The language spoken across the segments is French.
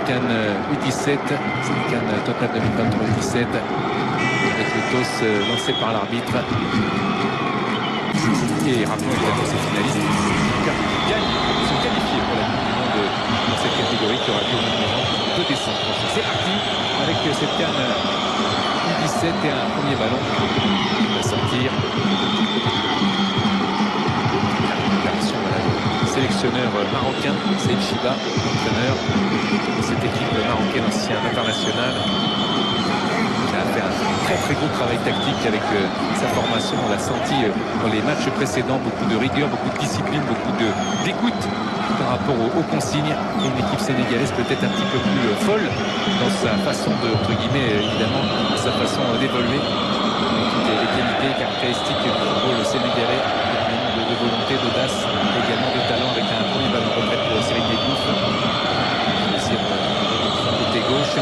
CAN U17, c'est le CAN Total 2023 U17, avec le TOS lancé par l'arbitre. Et rappelons évidemment ces finalistes qui gagnent, se qualifient pour la Coupe du Monde dans cette catégorie qui aura lieu au 2 décembre. C'est parti avec cette CAN U17 et un premier ballon qui va sortir. Sélectionneur marocain, Saïd Chiba, entraîneur de cette équipe marocaine, ancien international. Il a fait un très gros travail tactique avec sa formation. On l'a senti dans les matchs précédents, beaucoup de rigueur, beaucoup de discipline, beaucoup d'écoute par rapport aux consignes. Et une équipe sénégalaise peut-être un petit peu plus folle dans sa façon de, entre guillemets, évidemment, sa façon d'évoluer. Toutes les qualités caractéristiques du football sénégalais, de volonté, d'audace, également de talent, avec un premier ballon de retraite pour Serigne Diouf. Côté gauche.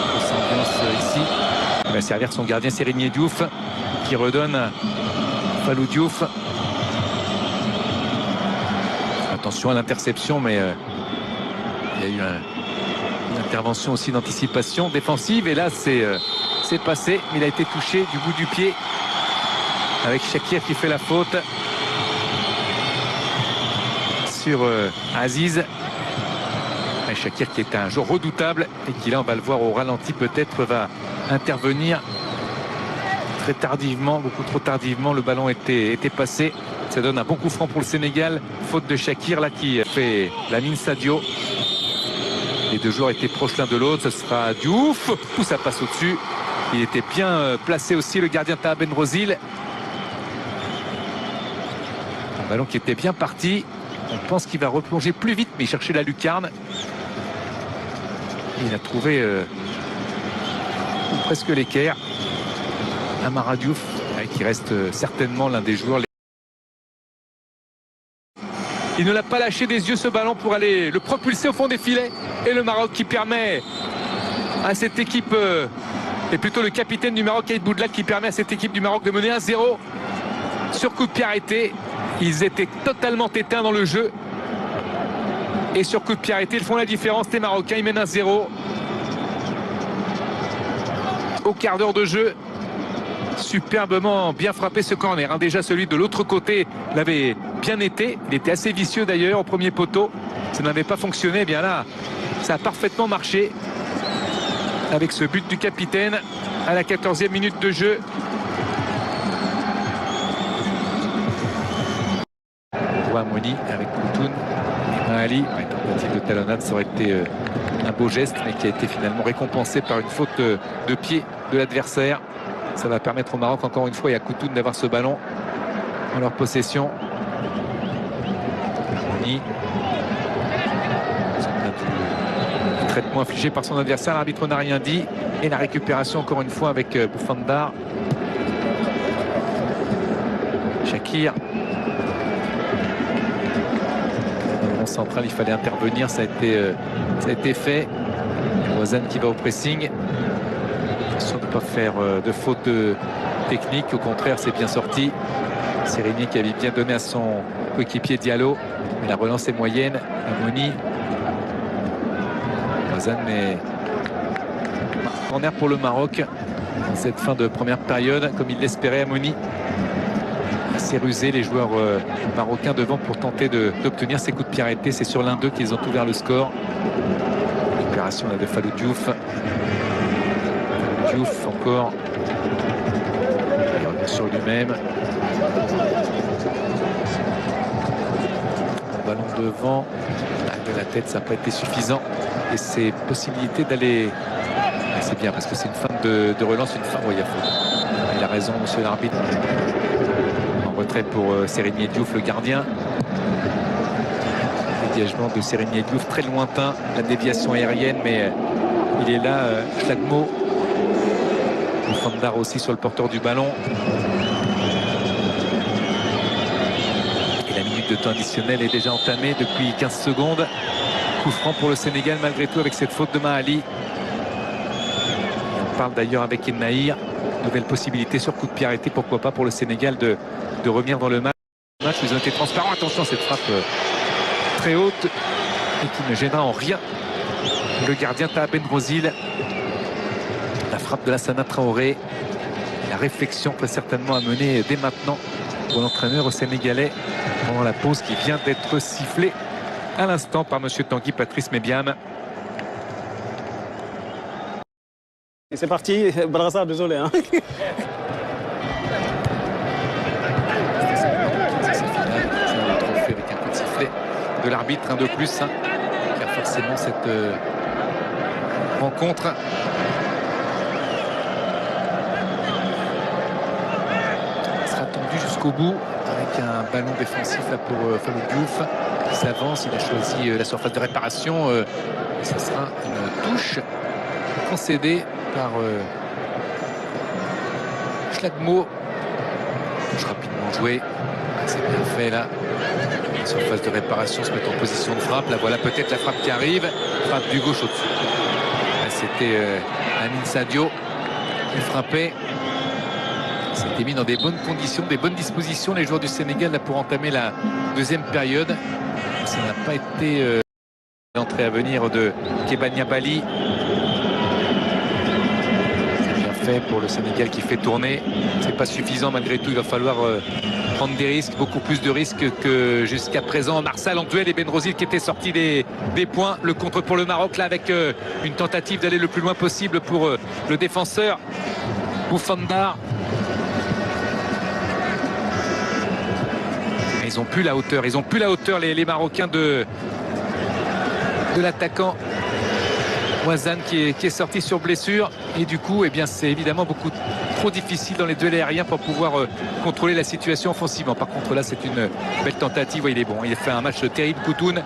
Grosse ambiance ici. Il va servir son gardien Serigne Diouf qui redonne Fallou Diouf. Attention à l'interception, mais il y a eu une intervention aussi d'anticipation défensive. Et là, c'est passé. Il a été touché du bout du pied. Avec Shakir qui fait la faute sur Aziz. Et Shakir qui est un joueur redoutable et qui là on va le voir au ralenti peut-être va intervenir très tardivement, beaucoup trop tardivement. Le ballon était passé. Ça donne un bon coup franc pour le Sénégal. Faute de Shakir là qui fait la mine Sadio. Les deux joueurs étaient proches l'un de l'autre. Ce sera Diouf. Tout ça passe au-dessus. Il était bien placé aussi le gardien Taha Benrozil. Ballon qui était bien parti. On pense qu'il va replonger plus vite, mais il cherchait la lucarne. Il a trouvé presque l'équerre. Amara Diouf, qui reste certainement l'un des joueurs. Il ne l'a pas lâché des yeux ce ballon pour aller le propulser au fond des filets. Et le Maroc qui permet à cette équipe, et plutôt le capitaine du Maroc, Aïd Boudelak, qui permet à cette équipe du Maroc de mener 1-0 sur coup de pied arrêté. Ils étaient totalement éteints dans le jeu. Et sur coup de pied arrêté, ils font la différence. Les Marocains, ils mènent 1-0. Au quart d'heure de jeu. Superbement bien frappé ce corner. Déjà celui de l'autre côté l'avait bien été. Il était assez vicieux d'ailleurs au premier poteau. Ça n'avait pas fonctionné. Eh bien là, ça a parfaitement marché. Avec ce but du capitaine à la 14e minute de jeu. Moni avec Koutoun et Ali. Tentative de talonnade, ça aurait été un beau geste, mais qui a été finalement récompensé par une faute de pied de l'adversaire. Ça va permettre au Maroc encore une fois et à Koutoun d'avoir ce ballon en leur possession. Moni. Du traitement infligé par son adversaire, l'arbitre n'a rien dit. Et la récupération encore une fois avec Boufandar. Shakir. Central, il fallait intervenir, ça a été fait. Ouazan qui va au pressing. Attention de ne pas faire de faute technique, au contraire c'est bien sorti. Serigne qui avait bien donné à son coéquipier Diallo, mais la relance est moyenne. Amoni. Ouazan, mais corner pour le Maroc dans cette fin de première période, comme il l'espérait. Amoni assez rusé, les joueurs marocains devant pour tenter d'obtenir ces coups de pied arrêtés. C'est sur l'un d'eux qu'ils ont ouvert le score. Récupération de Fallou Diouf. Diouf encore. Il revient sur lui-même. Ballon devant. De la tête, ça n'a pas été suffisant. Et ces possibilités d'aller... C'est bien parce que c'est une fin de relance, une fin... Oui, il a raison, monsieur l'arbitre. Retrait pour Serigne Diouf, le gardien. Dégagement de Serigne Diouf très lointain. La déviation aérienne, mais il est là, Flagmo. Fandar aussi sur le porteur du ballon. Et la minute de temps additionnel est déjà entamée depuis 15 secondes. Coup franc pour le Sénégal malgré tout avec cette faute de Mahali. On parle d'ailleurs avec Ennaïr. Nouvelle possibilité sur coup de pied arrêté, pourquoi pas pour le Sénégal de revenir dans le match. Ils ont été transparents. Attention à cette frappe très haute et qui ne gênera en rien le gardien Taha Benrozil. La frappe de Lassana Traoré. La réflexion très certainement à mener dès maintenant pour l'entraîneur sénégalais pendant la pause qui vient d'être sifflée à l'instant par monsieur Tanguy Patrice Mébiam. Et c'est parti, Brassard, désolé. Hein. Avec un coup de sifflet de l'arbitre, un de plus, hein, car forcément cette rencontre sera tendue jusqu'au bout avec un ballon défensif là pour Fallou Diouf qui s'avance. Il a choisi la surface de réparation et ce sera une touche concédée par Schlagmo. Touche rapidement jouée. C'est bien fait là. Surface de réparation, se met en position de frappe. Là voilà peut-être la frappe qui arrive. Frappe du gauche au-dessus. C'était Amin Sadio qui frappait. C'était mis dans des bonnes conditions, des bonnes dispositions les joueurs du Sénégal là pour entamer la deuxième période. Ça n'a pas été l'entrée à venir de Kebania Bali. Fait pour le Sénégal qui fait tourner. C'est pas suffisant malgré tout. Il va falloir prendre des risques, beaucoup plus de risques que jusqu'à présent. Marsal en duel et Benrozil qui était sorti des points. Le contre pour le Maroc là avec une tentative d'aller le plus loin possible pour le défenseur Boufanda. Ils ont plus la hauteur. Ils ont plus la hauteur les Marocains de l'attaquant Ouazzane qui est sorti sur blessure et du coup eh bien c'est évidemment beaucoup trop difficile dans les duels aériens pour pouvoir contrôler la situation offensivement. Par contre là c'est une belle tentative. Il est bon, il a fait un match terrible. Koutoun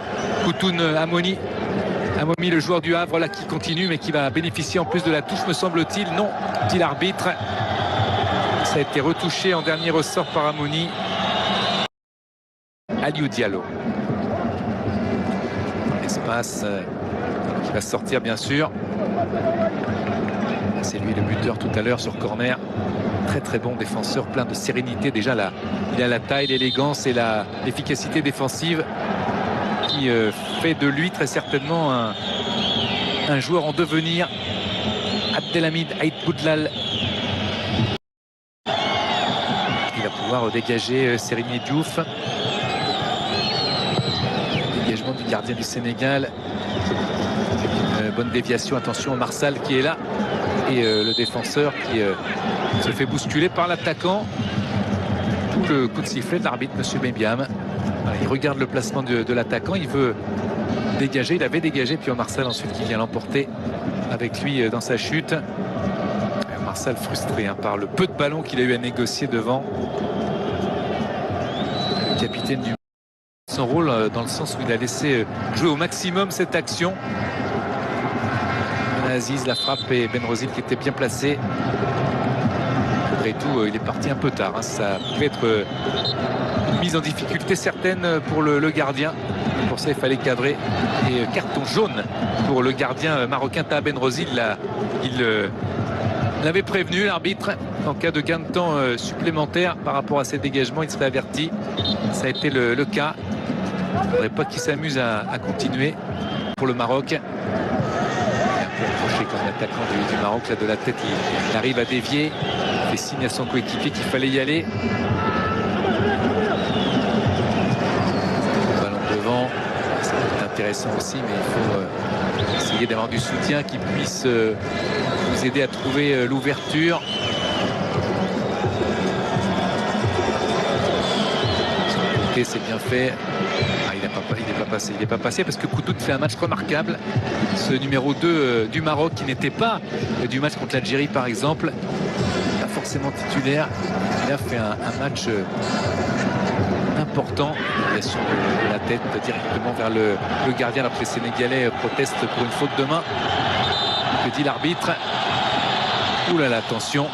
Amoni, le joueur du Havre là qui continue mais qui va bénéficier en plus de la touche me semble-t-il. Non, dit l'arbitre. Ça a été retouché en dernier ressort par Amoni. Aliou Diallo. Espace qui va sortir bien sûr. C'est lui le buteur tout à l'heure sur corner. Très très bon défenseur, plein de sérénité. Déjà là, il a la taille, l'élégance et l'efficacité défensive qui fait de lui très certainement un joueur en devenir. Abdelhamid Aït Boudlal. Il va pouvoir dégager Serigne Diouf. Dégagement du gardien du Sénégal. Une bonne déviation, attention Marsal qui est là et le défenseur qui se fait bousculer par l'attaquant. Tout le coup de sifflet de l'arbitre monsieur Mébiam. Voilà, il regarde le placement de l'attaquant, il veut dégager, il avait dégagé puis Marsal ensuite qui vient l'emporter avec lui dans sa chute. Marsal frustré hein, par le peu de ballons qu'il a eu à négocier devant. Le capitaine du son rôle dans le sens où il a laissé jouer au maximum cette action. Aziz, la frappe et Benrozil qui était bien placé. Malgré tout, il est parti un peu tard. Hein. Ça pouvait être une mise en difficulté certaine pour le gardien. Pour ça, il fallait cadrer. Et carton jaune pour le gardien marocain Taha Benrozil. Il l'avait prévenu, l'arbitre. En cas de gain de temps supplémentaire par rapport à ces dégagements, il serait averti. Ça a été le cas. Il ne faudrait pas qu'il s'amuse à continuer pour le Maroc. Approché comme l'attaquant du Maroc là de la tête, il arrive à dévier, il fait signe à son coéquipier qu'il fallait y aller. Le ballon devant, ça peut être intéressant aussi, mais il faut essayer d'avoir du soutien qui puisse nous aider à trouver l'ouverture. C'est bien fait. Il n'est pas passé parce que Koutoun fait un match remarquable. Ce numéro 2 du Maroc qui n'était pas du match contre l'Algérie par exemple, pas forcément titulaire. Il a fait un match important. Déviation de la tête directement vers le gardien. Après les Sénégalais protestent pour une faute de main. Que dit l'arbitre? Ouh là là, attention.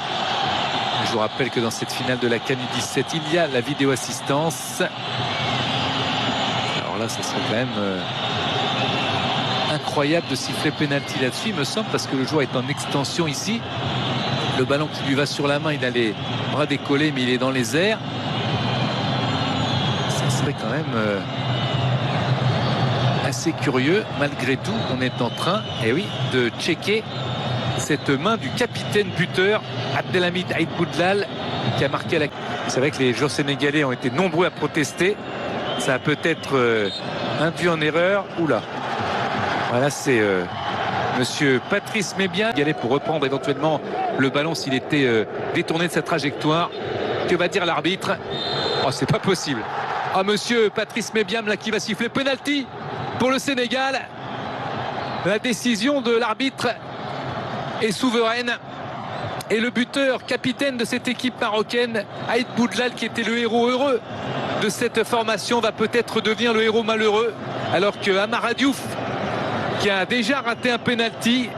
Je vous rappelle que dans cette finale de la CAN U17, il y a la vidéo assistance. Là, ce serait quand même incroyable de siffler pénalty là-dessus, il me semble, parce que le joueur est en extension ici. Le ballon qui lui va sur la main, il a les bras décollés, mais il est dans les airs. Ça serait quand même assez curieux. Malgré tout, on est en train, oui, de checker cette main du capitaine buteur Abdelhamid Aït Boudlal qui a marqué la... C'est vrai que les joueurs sénégalais ont été nombreux à protester. Ça a peut-être induit en erreur. Oula. Voilà, c'est monsieur Patrice Mébiam qui allait pour reprendre éventuellement le ballon s'il était détourné de sa trajectoire. Que va dire l'arbitre? Oh, c'est pas possible. Ah, monsieur Patrice Mébiam là qui va siffler penalty pour le Sénégal. La décision de l'arbitre est souveraine. Et le buteur, capitaine de cette équipe marocaine, Aït Boudlal, qui était le héros heureux de cette formation, va peut-être devenir le héros malheureux. Alors que Amara Diouf, qui a déjà raté un penalty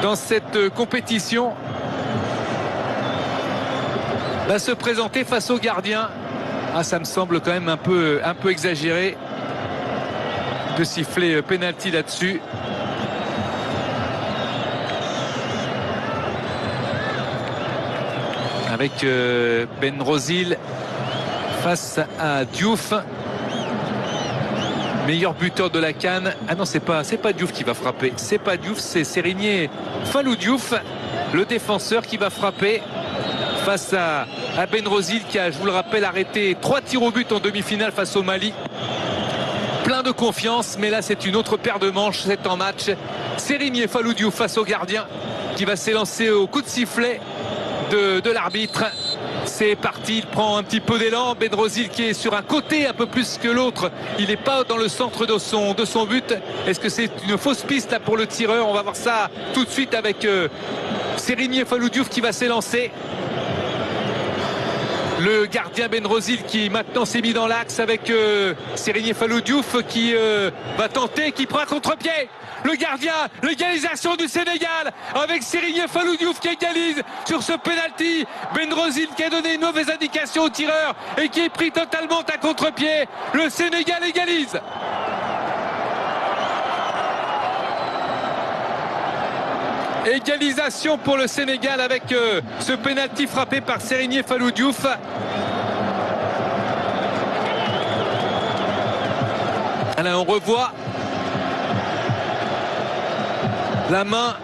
dans cette compétition, va se présenter face au gardien. Ah, ça me semble quand même un peu exagéré de siffler penalty là-dessus. Avec Benrozil face à Diouf, meilleur buteur de la CAN. Ah non, c'est pas Diouf qui va frapper, c'est pas Diouf, c'est Serigné Fallou Diouf, le défenseur, qui va frapper face à Benrozil, qui a, je vous le rappelle, arrêté 3 tirs au but en demi-finale face au Mali. Plein de confiance, mais là c'est une autre paire de manches, c'est en match. Serigné Fallou Diouf face au gardien qui va s'élancer au coup de sifflet de l'arbitre. C'est parti, il prend un petit peu d'élan. Benrozil qui est sur un côté un peu plus que l'autre, il n'est pas dans le centre de son but. Est-ce que c'est une fausse piste là pour le tireur? On va voir ça tout de suite avec Serigné Fallou Diouf qui va s'élancer. Le gardien Benrozil qui maintenant s'est mis dans l'axe avec Serigné Fallou Diouf qui va tenter, qui prend un contre-pied. Le gardien, l'égalisation du Sénégal avec Serigné Fallou Diouf qui égalise sur ce penalty. Benrozil qui a donné une mauvaise indication au tireur et qui est pris totalement à contre-pied. Le Sénégal égalise. Égalisation pour le Sénégal avec ce penalty frappé par Serigné Fallou Diouf. Là, on revoit la main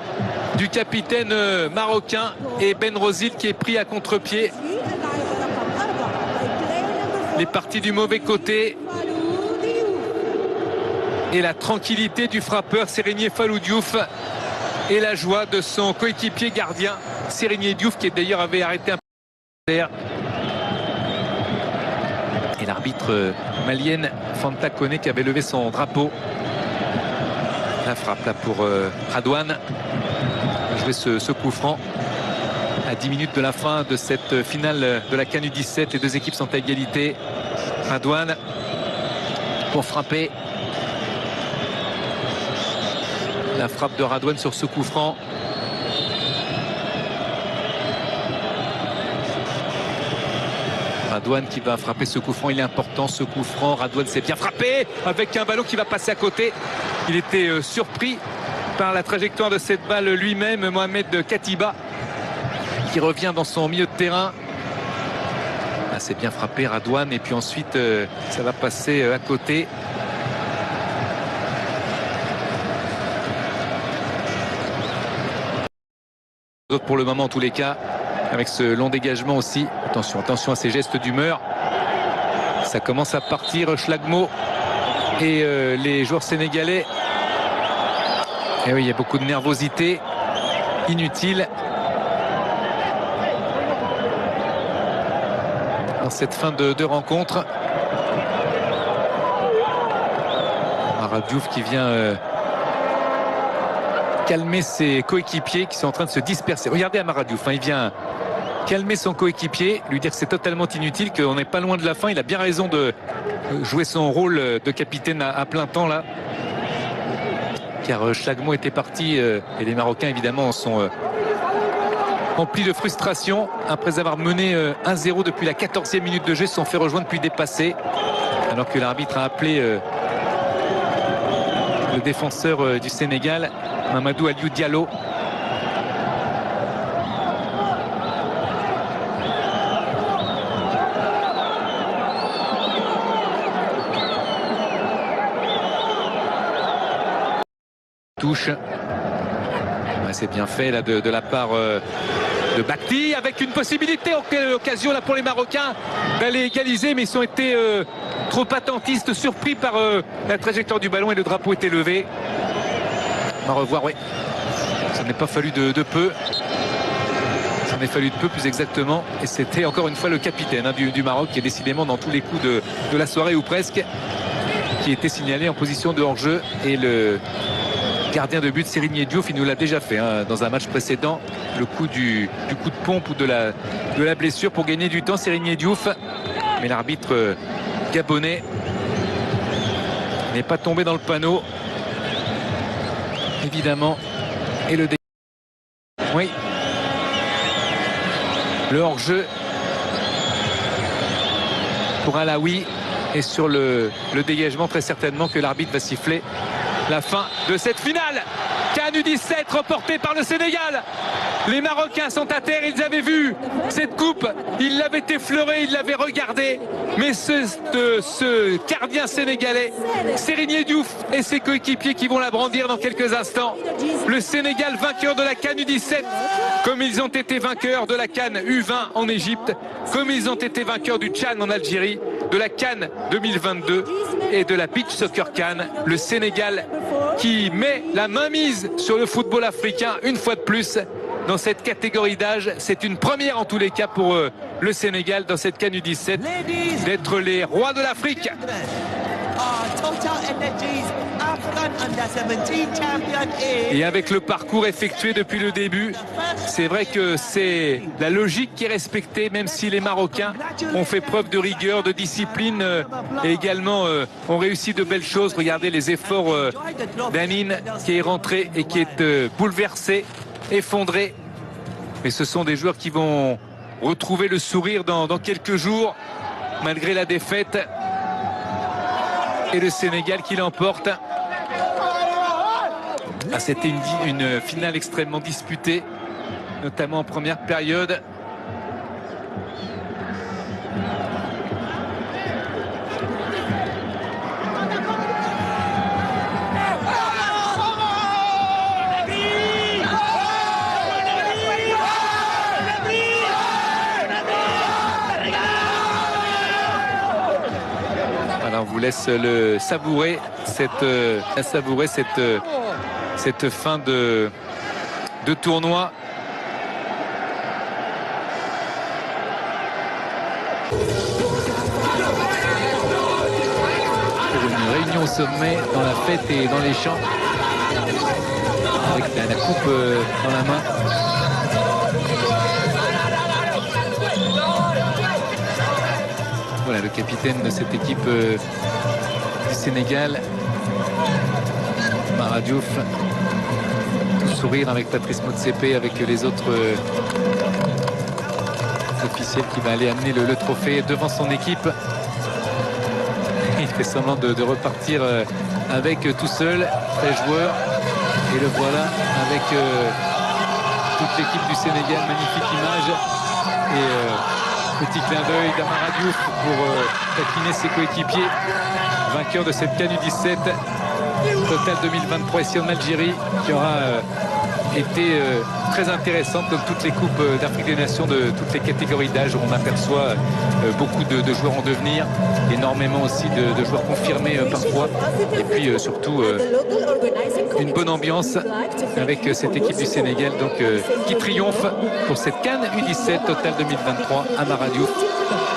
du capitaine marocain et Benrozil qui est pris à contre-pied. Les parties du mauvais côté et la tranquillité du frappeur Serigné Fallou Diouf et la joie de son coéquipier gardien Serigné Diouf qui d'ailleurs avait arrêté un peu. Et l'arbitre malienne Fanta Koné qui avait levé son drapeau. La frappe là pour Radouane. Jouer ce coup franc à 10 minutes de la fin de cette finale de la CAN U17. Les deux équipes sont à égalité. Radouane pour frapper. La frappe de Radouane sur ce coup franc. Radouane qui va frapper ce coup franc, il est important ce coup franc. Radouane s'est bien frappé avec un ballon qui va passer à côté. Il était surpris par la trajectoire de cette balle lui-même, Mohamed Katiba, qui revient dans son milieu de terrain. Ah, c'est bien frappé Radouane et puis ensuite ça va passer à côté. Pour le moment en tous les cas, avec ce long dégagement aussi. Attention à ces gestes d'humeur. Ça commence à partir. Schlagmo et les joueurs sénégalais. Et oui, il y a beaucoup de nervosité inutile dans cette fin de rencontre. Amara Diouf qui vient calmer ses coéquipiers qui sont en train de se disperser. Regardez Amara Diouf, il vient calmer son coéquipier, lui dire que c'est totalement inutile, qu'on n'est pas loin de la fin. Il a bien raison de jouer son rôle de capitaine à plein temps là. Car Schlagmo était parti et les Marocains évidemment sont remplis de frustration. Après avoir mené 1-0 depuis la 14e minute de jeu, ils se sont fait rejoindre puis dépassés. Alors que l'arbitre a appelé le défenseur du Sénégal, Mamadou Aliou Diallo. touche. Ouais, c'est bien fait là de la part de Bakhti, avec une possibilité, occasion là pour les Marocains d'aller égaliser, mais ils ont été trop attentistes, surpris par la trajectoire du ballon, et le drapeau était levé. On va revoir, oui. Ça n'est pas fallu de peu. Ça n'est fallu de peu, plus exactement. Et c'était encore une fois le capitaine du Maroc, qui est décidément dans tous les coups de la soirée, ou presque, qui était signalé en position de hors-jeu. Et le gardien de but, Serigne Diouf, il nous l'a déjà fait dans un match précédent, le coup du coup de pompe ou de la blessure pour gagner du temps, Serigne Diouf. Mais l'arbitre gabonais n'est pas tombé dans le panneau, évidemment. Et le oui, le hors-jeu pour Alaoui, et sur le dégagement, très certainement que l'arbitre va siffler la fin de cette finale. CAN U17 remportée par le Sénégal. Les Marocains sont à terre, ils avaient vu cette coupe, ils l'avaient effleurée, ils l'avaient regardée. Mais ce gardien sénégalais, Serigne Diouf, et ses coéquipiers qui vont la brandir dans quelques instants. Le Sénégal vainqueur de la CAN U17, comme ils ont été vainqueurs de la CAN U20 en Égypte, comme ils ont été vainqueurs du Tchad en Algérie, de la CAN 2022 et de la Beach Soccer CAN. Le Sénégal qui met la mainmise sur le football africain une fois de plus dans cette catégorie d'âge. C'est une première en tous les cas pour le Sénégal dans cette CAN U17 d'être les rois de l'Afrique. Et avec le parcours effectué depuis le début, c'est vrai que c'est la logique qui est respectée, même si les Marocains ont fait preuve de rigueur, de discipline, et également ont réussi de belles choses. Regardez les efforts d'Amine qui est rentré et qui est bouleversé, effondré. Mais ce sont des joueurs qui vont retrouver le sourire dans quelques jours, malgré la défaite. Et le Sénégal qui l'emporte. Ah, c'était une finale extrêmement disputée, notamment en première période. On vous laisse le savourer, cette fin de tournoi. Pour une réunion au sommet, dans la fête et dans les champs, avec la coupe dans la main. Voilà le capitaine de cette équipe du Sénégal, Mara Diouf, tout sourire avec Patrice Motsepe, avec les autres officiels, qui va aller amener le trophée devant son équipe. Il fait semblant de repartir avec tout seul, 13 joueurs, et le voilà avec toute l'équipe du Sénégal. Magnifique image. Et petit clin d'œil d'Amara Diouf pour taquiner ses coéquipiers. Vainqueur de cette CAN U17 Total 2023 ici en Algérie, qui aura été très intéressante, comme toutes les coupes d'Afrique des Nations de toutes les catégories d'âge, où on aperçoit beaucoup de joueurs en devenir, énormément aussi de joueurs confirmés parfois, et puis surtout une bonne ambiance avec cette équipe du Sénégal donc qui triomphe pour cette CAN U17 Total 2023. Amara Diouf,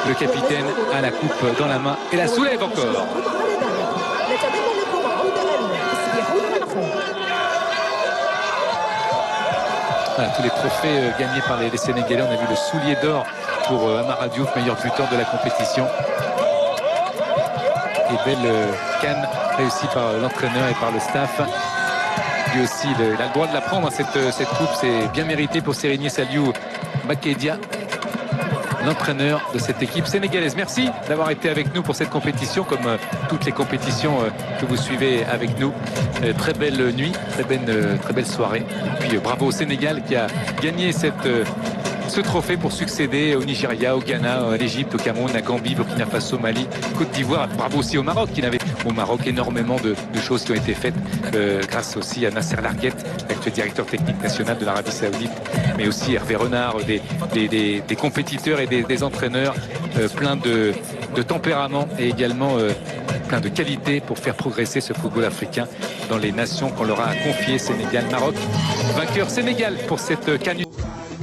le capitaine, a la coupe dans la main et la soulève encore. Voilà, tous les trophées gagnés par les Sénégalais. On a vu le soulier d'or pour Amara Diouf, meilleur buteur de la compétition. Et belle CAN réussie par l'entraîneur et par le staff. Lui aussi, il a le droit de la prendre, cette coupe. C'est bien mérité pour Serigne Saliou Bakedia, l'entraîneur de cette équipe sénégalaise. Merci d'avoir été avec nous pour cette compétition, comme toutes les compétitions que vous suivez avec nous. Très belle nuit, très belle soirée. Et puis bravo au Sénégal qui a gagné cette ce trophée pour succéder au Nigeria, au Ghana, à l'Égypte, au Cameroun, à Gambie, Burkina Faso, Mali, Côte d'Ivoire. Bravo aussi au Maroc, au Maroc énormément de choses qui ont été faites grâce aussi à Nasser Larguette, actuel directeur technique national de l'Arabie Saoudite, mais aussi Hervé Renard, des compétiteurs et des entraîneurs pleins de tempérament et également plein de qualité pour faire progresser ce football africain dans les nations qu'on leur a confiées, Sénégal, Maroc. Vainqueur Sénégal pour cette CAN.